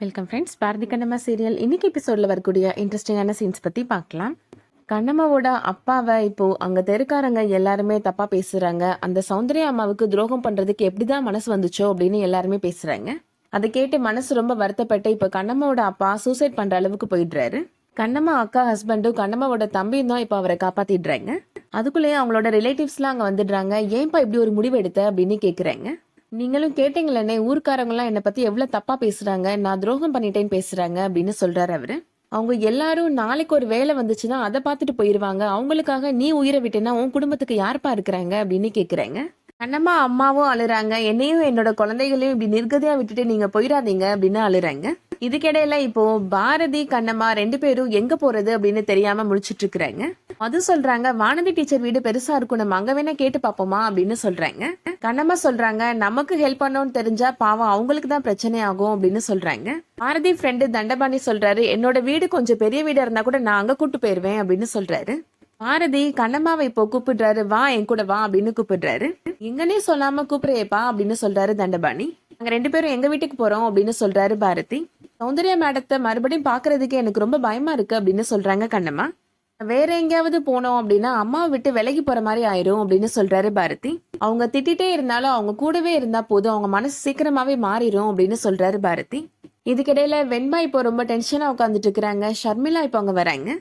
Welcome friends. Bharathi Kannamma serial இன்னைக்கு எபிசோட்ல வரக்கூடிய இன்ட்ரெஸ்டிங்கான சீன்ஸ் பத்தி பார்க்கலாம். கண்ணம்மாவோட அப்பாவை இப்போ அங்க தெருக்காரங்க எல்லாருமே தப்பா பேசுறாங்க. அந்த சௌந்தர்யா அம்மாவுக்கு துரோகம் பண்றதுக்கு எப்படிதான் மனசு வந்துச்சோ அப்படின்னு எல்லாருமே பேசுறாங்க. அதை கேட்டு மனசு ரொம்ப வருத்தப்பட்டு இப்போ கண்ணம்மாவோட அப்பா சூசைட் பண்ற அளவுக்கு போயிடுறாரு. கண்ணம்மா அக்கா ஹஸ்பண்டும் கண்ணம்மாவோட தம்பியும் தான் இப்போ அவரை காப்பாத்திடுறாங்க. அதுக்குள்ளேயே அவங்களோட ரிலேட்டிவ்ஸ்லாம் அங்க வந்துடுறாங்க. ஏன்பா இப்படி ஒரு முடிவு எடுத்த அப்படின்னு கேக்குறாங்க. நீங்களும் கேட்டீங்களே, ஊர்க்காரங்களாம் என்னை பத்தி எவ்வளவு தப்பா பேசுறாங்க, நான் துரோகம் பண்ணிட்டேன்னு பேசுறாங்க அப்படின்னு சொல்றாரு அவரு. அவங்க எல்லாரும் நாளைக்கு ஒரு வேலை வந்துச்சுன்னா அதை பார்த்துட்டு போயிருவாங்க. அவங்களுக்காக நீ உயிரை விட்டேன்னா உன் குடும்பத்துக்கு யாருப்பா இருக்கிறாங்க அப்படின்னு கேக்குறாங்க. கண்ணம்மா அம்மாவும் அழுறாங்க. என்னையும் என்னோட குழந்தைகளையும் இப்படி நிர்கதியா விட்டுட்டு நீங்க போயிடாதீங்க அப்படின்னு அழுறாங்க. இதுக்கிடையில இப்போ பாரதி கண்ணம்மா 2 பேரும் எங்க போறது அப்படின்னு தெரியாம முழிச்சிட்டு இருக்கிறாங்க. அது சொல்றாங்க, வானதி டீச்சர் வீடு பெருசா இருக்கும், நம்ம அங்க வேணா கேட்டு பாப்போமா அப்படின்னு சொல்றாங்க. கண்ணம்மா சொல்றாங்க, நமக்கு ஹெல்ப் பண்ணணும்னு தெரிஞ்சா பாவம் அவங்களுக்கு தான் பிரச்சனை ஆகும் அப்படின்னு சொல்றாங்க. பாரதி ஃப்ரெண்டு தண்டபாணி சொல்றாரு, என்னோட வீடு கொஞ்சம் பெரிய வீடா இருந்தா கூட நான் அங்க கூட்டு போயிருவேன் அப்படின்னு சொல்றாரு. பாரதி கண்ணம்மாவை இப்போ கூப்பிடுறாரு, வா என் கூட வா அப்படின்னு கூப்பிடுறாரு. எங்கன்னே சொல்லாம கூப்பிடுறேப்பா அப்படின்னு சொல்றாரு தண்டபாணி. நாங்க 2 பேரும் எங்க வீட்டுக்கு போறோம் அப்படின்னு சொல்றாரு பாரதி. சௌந்தர்யா மேடத்தை மறுபடியும் பாக்குறதுக்கு எனக்கு ரொம்ப பயமா இருக்கு அப்படின்னு சொல்றாங்க கண்ணம்மா. வேற எங்கேயாவது போனோம் அப்படின்னா அம்மாவை விட்டு விலகி போற மாதிரி ஆயிரும் அப்படின்னு சொல்றாரு பாரதி. அவங்க திட்டிட்டே இருந்தாலும் அவங்க கூடவே இருந்தா போதும், அவங்க மனசு சீக்கிரமாவே மாறிடும் அப்படின்னு சொல்றாரு பாரதி. இதுக்கிடையில வெண்பா இப்போ ரொம்ப டென்ஷனா உட்காந்துட்டு இருக்கிறாங்க. ஷர்மிளா இப்போ அவங்க வராங்க.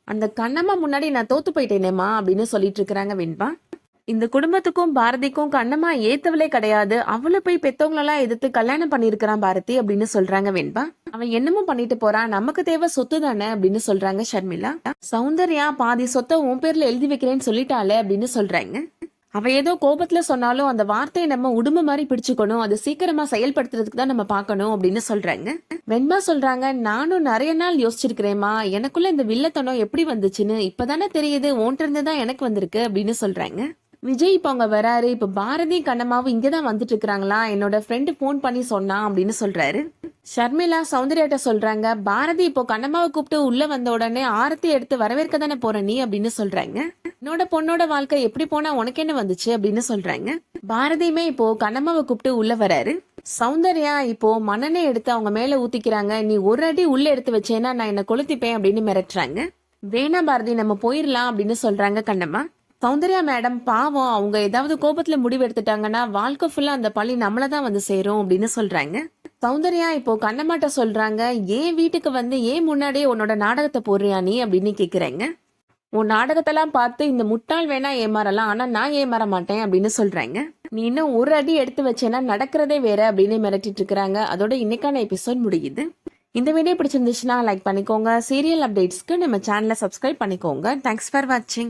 அந்த கண்ணம்மா முன்னாடி நான் தோத்து போயிட்டேனேமா அப்படின்னு சொல்லிட்டு இருக்கிறாங்க வெண்பா. இந்த குடும்பத்துக்கும் பாரதிக்கும் கண்ணம்மா ஏத்தவளே கிடையாது, அவளை போய் பெத்தவங்களெல்லாம் எதிர்த்து கல்யாணம் பண்ணிருக்கிறான் பாரதி அப்படின்னு சொல்றாங்க வெண்பா. அவன் என்னமோ பண்ணிட்டு போறான், நமக்கு தேவை சொத்து தானே அப்படின்னு சொல்றாங்க ஷர்மிளா. சௌந்தர்யா பாதி சொத்தை உன் பேர்ல எழுதி வைக்கிறேன்னு சொல்லிட்டாளே அப்படின்னு சொல்றாங்க. அவ ஏதோ கோபத்துல சொன்னாலும் அந்த வார்த்தையை நம்ம உடும்பு மாதிரி பிடிச்சுக்கணும், அது சீக்கிரமா செயல்படுத்துறதுக்கு தான் நம்ம பார்க்கணும் அப்படின்னு சொல்றாங்க. வெண்பா சொல்றாங்க, நானும் நிறைய நாள் யோசிச்சிருக்கிறேமா, எனக்குள்ள இந்த வில்லத்தனம் எப்படி வந்துச்சுன்னு இப்பதானே தெரியுது, ஓன்ட்டு இருந்துதான் எனக்கு வந்திருக்கு அப்படின்னு சொல்றாங்க. விஜய் இப்ப அவங்க வராரு. இப்ப பாரதி கண்ணம்மாவும் இங்கதான் வந்துட்டு இருக்கிறாங்களா, என்னோட ஃப்ரெண்டு போன் பண்ணி சொன்னா அப்படின்னு சொல்றாரு. ஷர்மிளா சௌந்தர்யாட்ட சொல்றாங்க, பாரதி இப்போ கண்ணம்மாவை கூப்பிட்டு உள்ள வந்த உடனே ஆரத்தி எடுத்து வரவேற்க தானே போற நீ அப்படின்னு சொல்றாங்க. என்னோட பொண்ணோட வாழ்க்கை எப்படி போனா உனக்கு என்ன வந்துச்சு அப்படின்னு சொல்றாங்க. பாரதியுமே இப்போ கண்ணம்மாவை கூப்பிட்டு உள்ள வராரு. சௌந்தர்யா இப்போ மண்ணெண்ணெய் எடுத்து அவங்க மேல ஊத்திக்கிறாங்க. நீ ஒரு அடி உள்ள எடுத்து வச்சேன்னா நான் என்ன கொளுத்திப்பேன் அப்படின்னு மிரட்டுறாங்க. வேணா பாரதி நம்ம போயிடலாம் அப்படின்னு சொல்றாங்க கண்ணம்மா. சௌந்தர்யா மேடம் பாவம், அவங்க ஏதாவது கோபத்துல முடிவு எடுத்துட்டாங்கன்னா வாழ்க்கை ஃபுல்லா அந்த பழி நம்மளதான் வந்து சேரும் அப்படின்னு சொல்றாங்க. சௌந்தர்யா இப்போ கண்ணம்மாட்ட சொல்றாங்க, ஏன் வீட்டுக்கு வந்து ஏன் முன்னாடியே உன்னோட நாடகத்தை போடுறியா நீ அப்படின்னு கேக்குறாங்க. உன் நாடகத்தெல்லாம் பார்த்து இந்த முட்டாள் வேணா ஏமாறலாம், ஆனா நான் ஏமாற மாட்டேன் அப்படின்னு சொல்றாங்க. நீ இன்னும் ஒரு அடி எடுத்து வச்சேன்னா நடக்கிறதே வேற அப்படின்னு மிரட்டிட்டு இருக்கிறாங்க. அதோட இன்னைக்கான எபிசோட் முடியுது. இந்த வீடியோ பிடிச்சிருந்துச்சுன்னா லைக் பண்ணிக்கோங்க. சீரியல் அப்டேட்ஸ்க்கு நம்ம சேனலை சப்ஸ்கிரைப் பண்ணிக்கோங்க. தேங்க்ஸ் ஃபார் வாட்சிங்.